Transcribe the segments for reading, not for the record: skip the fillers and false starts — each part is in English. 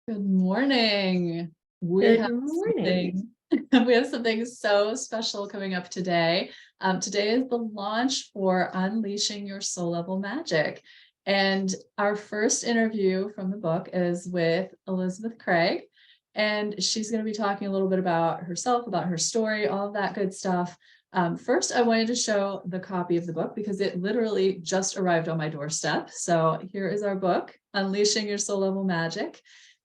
Good morning. We Good have morning. we have something so special coming up today. Today is the launch for Unleashing Your Soul Level Magic. And our first interview from the book is with Elizabeth Craig. And she's going to be talking a little bit about herself, about her story, all of that good stuff. First, I wanted to show the copy of the book because it literally just arrived on my doorstep. So here is our book, Unleashing Your Soul Level Magic.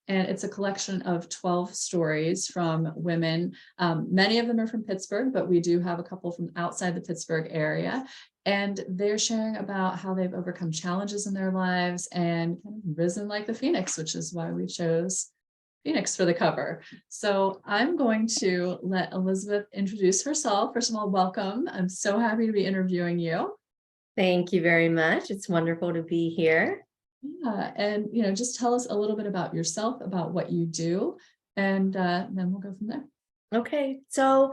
And it's a collection of 12 stories from women. Many of them are from Pittsburgh, but we do have a couple from outside the Pittsburgh area. And they're sharing about how they've overcome challenges in their lives and kind of risen like the phoenix, which is why we chose Phoenix for the cover. So I'm going to let Elizabeth introduce herself. First of all, welcome. I'm so happy to be interviewing you. Thank you very much. It's wonderful to be here. Yeah, and just tell us a little bit about yourself, about what you do, and then we'll go from there. Okay, so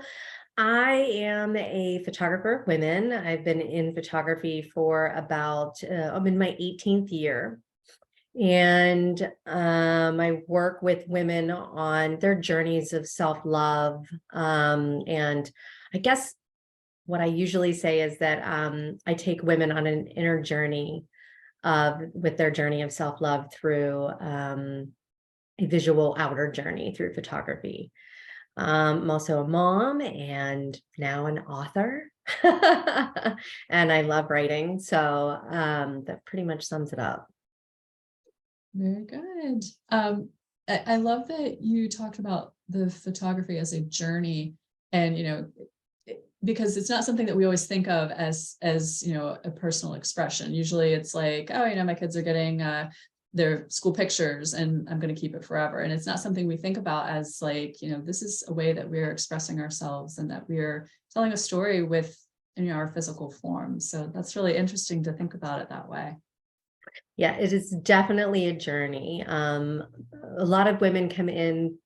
I am a photographer of women. I've been in photography for about, I'm in my 18th year. And I work with women on their journeys of self-love. And I guess what I usually say is that I take women on an inner journey with their journey of self-love through a visual outer journey through photography. I'm also a mom and now an author. And I love writing. So that pretty much sums it up. Very good. I love that you talked about the photography as a journey, and because it's not something that we always think of as a personal expression. Usually it's like, oh, my kids are getting their school pictures and I'm going to keep it forever. And it's not something we think about as like, this is a way that we're expressing ourselves and that we're telling a story with our physical form. So that's really interesting to think about it that way. Yeah, it is definitely a journey. A lot of women come in,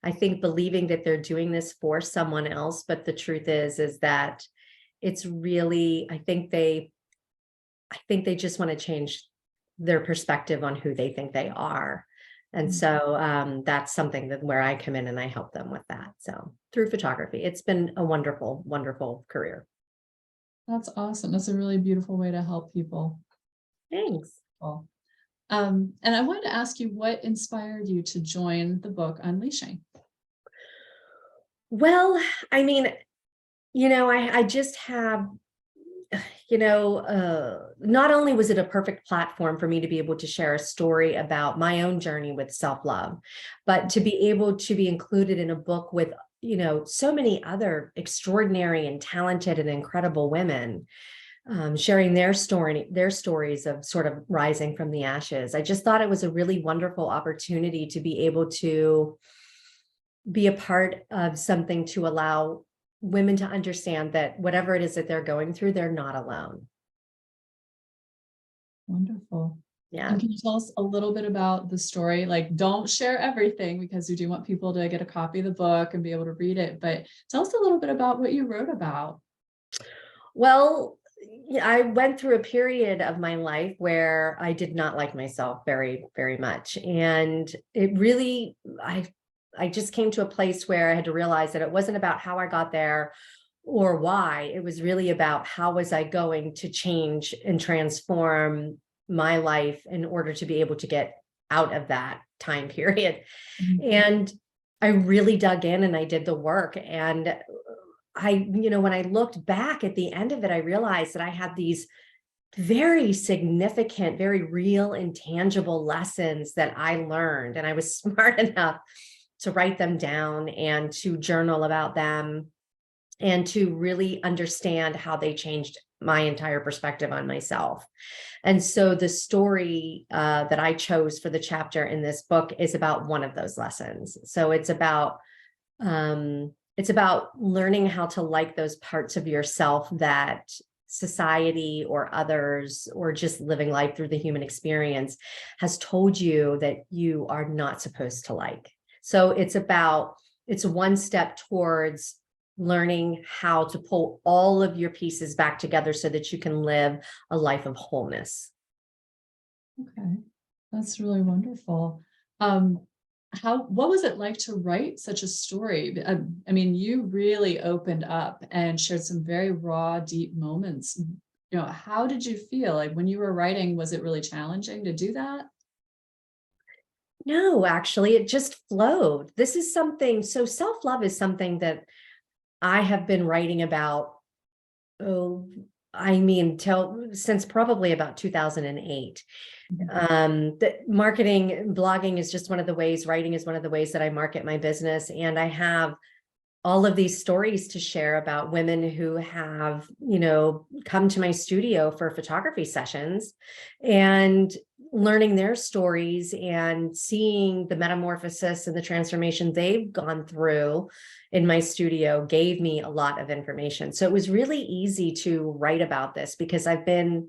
I think, believing that they're doing this for someone else, but the truth is that it's really, I think they just want to change their perspective on who they think they are. And so that's something that where I come in and I help them with that. So through photography, it's been a wonderful, wonderful career. That's awesome. That's a really beautiful way to help people. Thanks. Cool. And I wanted to ask you, what inspired you to join the book Unleashing? Well, I mean, I just have, not only was it a perfect platform for me to be able to share a story about my own journey with self-love, but to be able to be included in a book with, so many other extraordinary and talented and incredible women, sharing their stories of sort of rising from the ashes. I just thought it was a really wonderful opportunity to be able to be a part of something to allow women to understand that whatever it is that they're going through, they're not alone. Wonderful. Yeah. And can you tell us a little bit about the story? Like, don't share everything because we do want people to get a copy of the book and be able to read it, but tell us a little bit about what you wrote about. Well, I went through a period of my life where I did not like myself very, very much. And it really, I just came to a place where I had to realize that it wasn't about how I got there or why. It was really about how was I going to change and transform my life in order to be able to get out of that time period. And I really dug in and I did the work. And when I looked back at the end of it, I realized that I had these very significant, very real and tangible lessons that I learned. And I was smart enough to write them down and to journal about them and to really understand how they changed my entire perspective on myself. And so the story that I chose for the chapter in this book is about one of those lessons. So it's about learning how to like those parts of yourself that society or others or just living life through the human experience has told you that you are not supposed to like. So it's one step towards learning how to pull all of your pieces back together so that you can live a life of wholeness. Okay, that's really wonderful. what was it like to write such a story? I mean, you really opened up and shared some very raw, deep moments. How did you feel like when you were writing? Was it really challenging to do that? No, actually, it just flowed. This is something, so self-love is something that I have been writing about, oh, I mean, since probably about 2008. That marketing, blogging is just one of the ways, writing is one of the ways that I market my business. And I have all of these stories to share about women who have, come to my studio for photography sessions, and learning their stories and seeing the metamorphosis and the transformation they've gone through in my studio gave me a lot of information. So it was really easy to write about this because I've been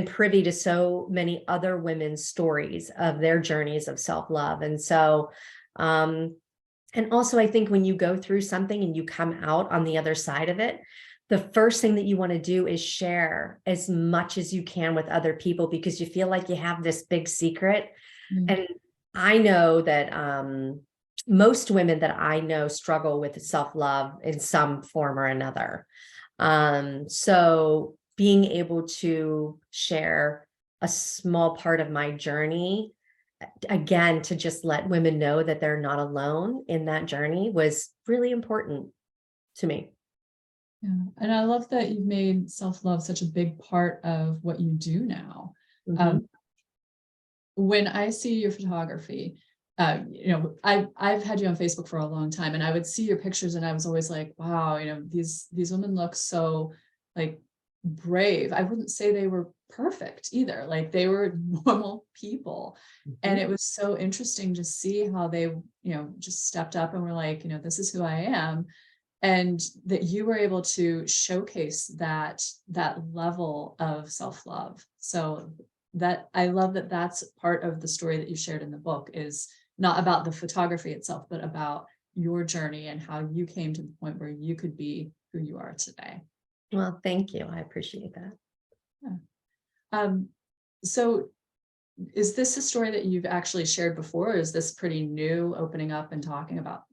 privy to so many other women's stories of their journeys of self-love. And so, and also I think when you go through something and you come out on the other side of it, the first thing that you want to do is share as much as you can with other people, because you feel like you have this big secret. Mm. And I know that most women that I know struggle with self-love in some form or another. So being able to share a small part of my journey, again, to just let women know that they're not alone in that journey, was really important to me. Yeah. And I love that you've made self-love such a big part of what you do now. Mhm. When I see your photography, I've had you on Facebook for a long time, and I would see your pictures and I was always like, wow, these women look so like brave. I wouldn't say they were perfect either. Like they were normal people. And Mhm. it was so interesting to see how they, just stepped up and were like, this is who I am. And that you were able to showcase that level of self-love. So that I love that that's part of the story that you shared in the book, is not about the photography itself, but about your journey and how you came to the point where you could be who you are today. Well, thank you. I appreciate that. Yeah. Um, so is this a story that you've actually shared before? Or is this pretty new, opening up and talking about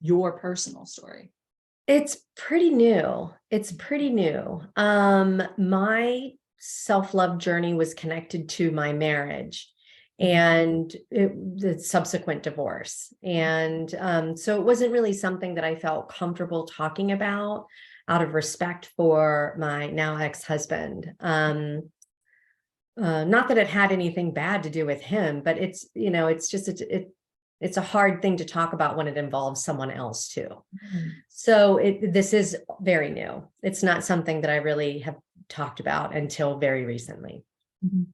your personal story? It's pretty new. It's pretty new. My self-love journey was connected to my marriage and the subsequent divorce. And so it wasn't really something that I felt comfortable talking about out of respect for my now ex-husband. Not that it had anything bad to do with him, but it's just, it's a hard thing to talk about when it involves someone else too. Mhm. So this is very new. It's not something that I really have talked about until very recently. Mhm.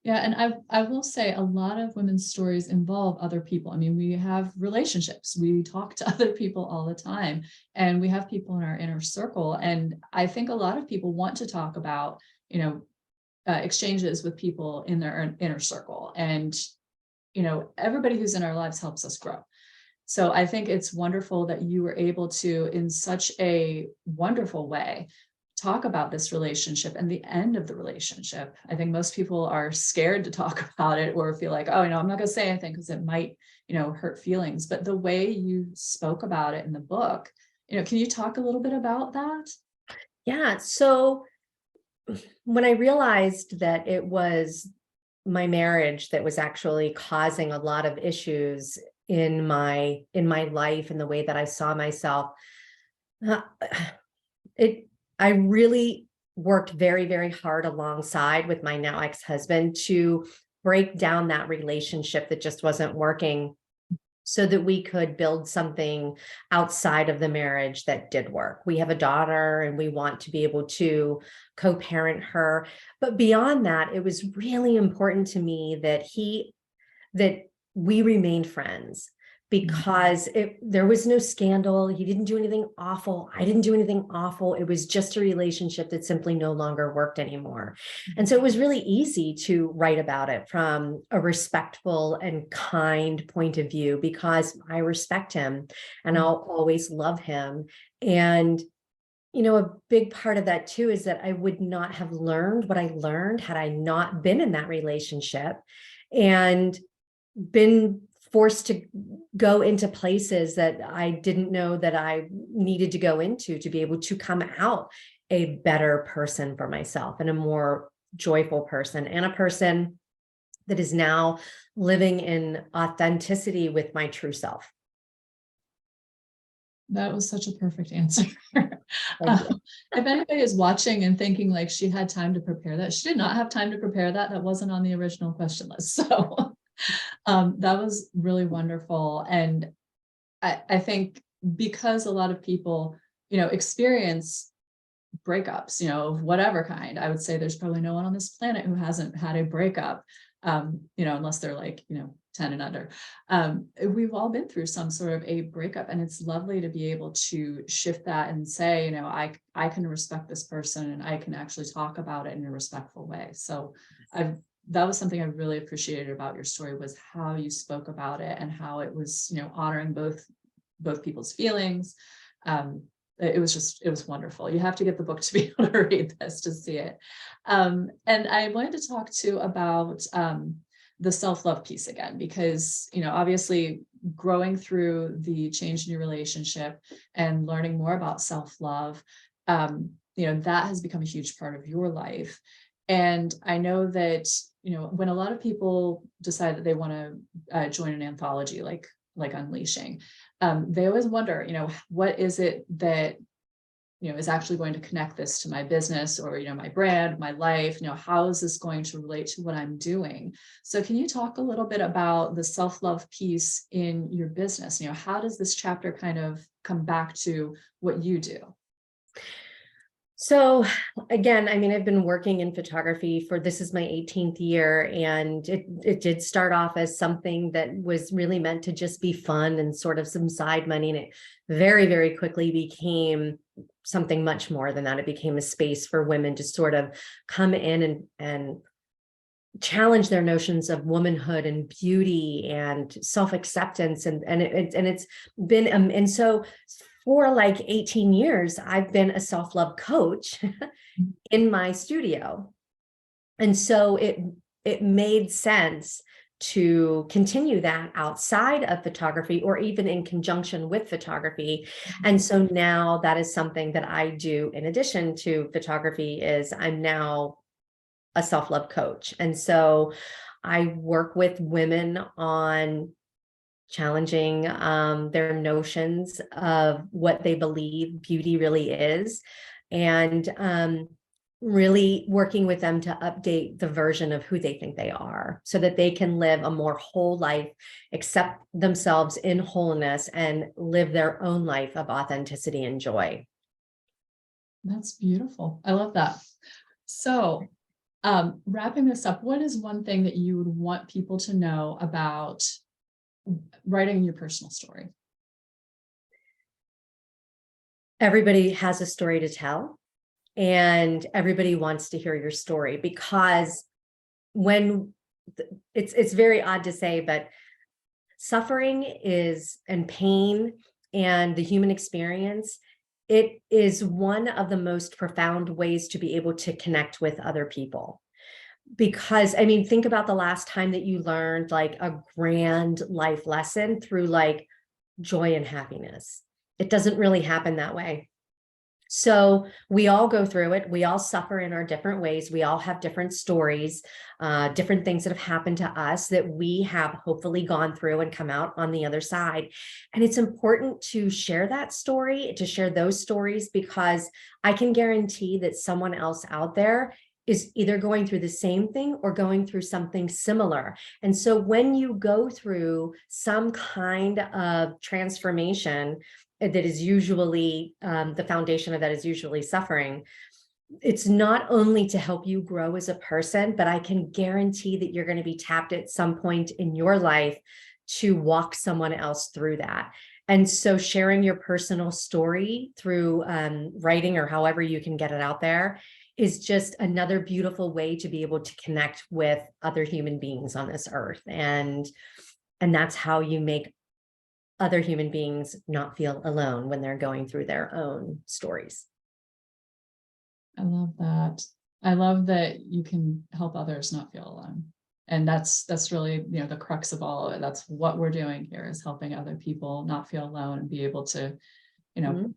Yeah, and I will say a lot of women's stories involve other people. I mean, we have relationships, we talk to other people all the time, and we have people in our inner circle. And I think a lot of people want to talk about, exchanges with people in their inner circle. And, everybody who's in our lives helps us grow. So I think it's wonderful that you were able to, in such a wonderful way, talk about this relationship and the end of the relationship. I think most people are scared to talk about it or feel like, oh, I'm not going to say anything because it might, hurt feelings. But the way you spoke about it in the book, can you talk a little bit about that? Yeah. So when I realized that it was my marriage that was actually causing a lot of issues in my life and the way that I saw myself, uh, it I really worked very, very hard alongside with my now ex-husband to break down that relationship that just wasn't working, so that we could build something outside of the marriage that did work. We have a daughter and we want to be able to co-parent her. But beyond that, it was really important to me that we remained friends, Mhm. because there was no scandal. He didn't do anything awful. I didn't do anything awful. It was just a relationship that simply no longer worked anymore. And so it was really easy to write about it from a respectful and kind point of view, because I respect him and I'll always love him. And a big part of that too is that I would not have learned what I learned had I not been in that relationship and been forced to go into places that I didn't know that I needed to go into to be able to come out a better person for myself and a more joyful person, and a person that is now living in authenticity with my true self. That was such a perfect answer. Thank you. If anybody is watching and thinking like she had time to prepare that, she did not have time to prepare that. That wasn't on the original question list. So that was really wonderful. And I think because a lot of people, experience breakups, of whatever kind, I would say there's probably no one on this planet who hasn't had a breakup, unless they're like, 10 and under. We've all been through some sort of a breakup, and it's lovely to be able to shift that and say, I can respect this person and I can actually talk about it in a respectful way. So that was something I really appreciated about your story, was how you spoke about it and how it was, honoring both people's feelings. It was wonderful. You have to get the book to be able to read this to see it. And I wanted to talk too about the self-love piece again, because, obviously growing through the change in your relationship and learning more about self-love, that has become a huge part of your life. And I know that, when a lot of people decide that they want to join an anthology like Unleashing, they always wonder, what is it that, is actually going to connect this to my business or, my brand, my life, how is this going to relate to what I'm doing? So can you talk a little bit about the self-love piece in your business? How does this chapter kind of come back to what you do? So again, I've been working in photography this is my 18th year, and it did start off as something that was really meant to just be fun and sort of some side money. And it very, very quickly became something much more than that. It became a space for women to sort of come in and challenge their notions of womanhood and beauty and self-acceptance. And it's been, and so for like 18 years, I've been a self-love coach in my studio. And so it made sense to continue that outside of photography, or even in conjunction with photography. And so now that is something that I do in addition to photography. Is I'm now a self-love coach. And so I work with women on challenging their notions of what they believe beauty really is, and really working with them to update the version of who they think they are, so that they can live a more whole life, accept themselves in wholeness, and live their own life of authenticity and joy. That's beautiful. I love that. So wrapping this up, what is one thing that you would want people to know about writing your personal story? Everybody has a story to tell, and everybody wants to hear your story, because when it's very odd to say, but suffering and pain and the human experience, it is one of the most profound ways to be able to connect with other people. Because think about the last time that you learned like a grand life lesson through like joy and happiness. It doesn't really happen that way. So we all go through it. We all suffer in our different ways. We all have different stories, different things that have happened to us that we have hopefully gone through and come out on the other side. And it's important to share that story, to share those stories, because I can guarantee that someone else out there is either going through the same thing or going through something similar. And so when you go through some kind of transformation that is usually the foundation of that is usually suffering, it's not only to help you grow as a person, but I can guarantee that you're going to be tapped at some point in your life to walk someone else through that. And so sharing your personal story through writing, or however you can get it out there, is just another beautiful way to be able to connect with other human beings on this earth. And that's how you make other human beings not feel alone when they're going through their own stories. I love that. I love that you can help others not feel alone. And that's really, the crux of all of it. That's what we're doing here, is helping other people not feel alone and be able to, Mhm.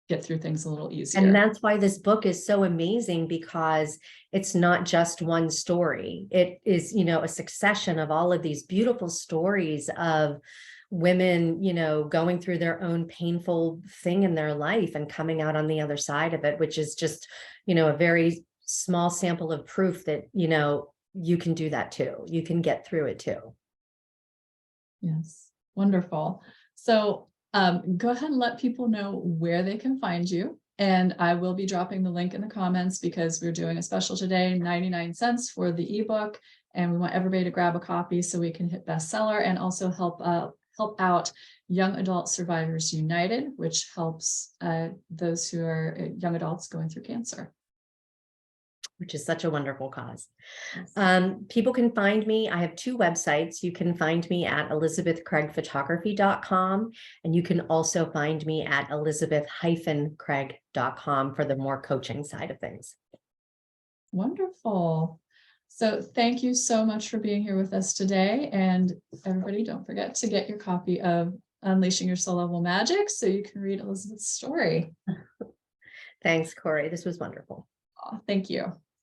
get through things a little And easier. that's why this book is so amazing, because it's not just one story. It is, a succession of all of these beautiful stories of women, going through their own painful thing in their life and coming out on the other side of it, which is just, a very small sample of proof that, you can do that too. You can get through it too. Yes, wonderful. So go ahead and let people know where they can find you. And I will be dropping the link in the comments, because we're doing a special today, 99 cents for the ebook. And we want everybody to grab a copy so we can hit bestseller, and also help out Young Adult Survivors United, which helps those who are young adults going through cancer. Which is such a wonderful cause. Yes. People can find me. I have 2 websites. You can find me at elizabethcraigphotography.com, and you can also find me at elizabeth-craig.com for the more coaching side of things. Wonderful. So thank you so much for being here with us today. And everybody, don't forget to get your copy of Unleashing Your Soul Level Magic so you can read Elizabeth's story. Thanks, Corey. This was wonderful. Thank you.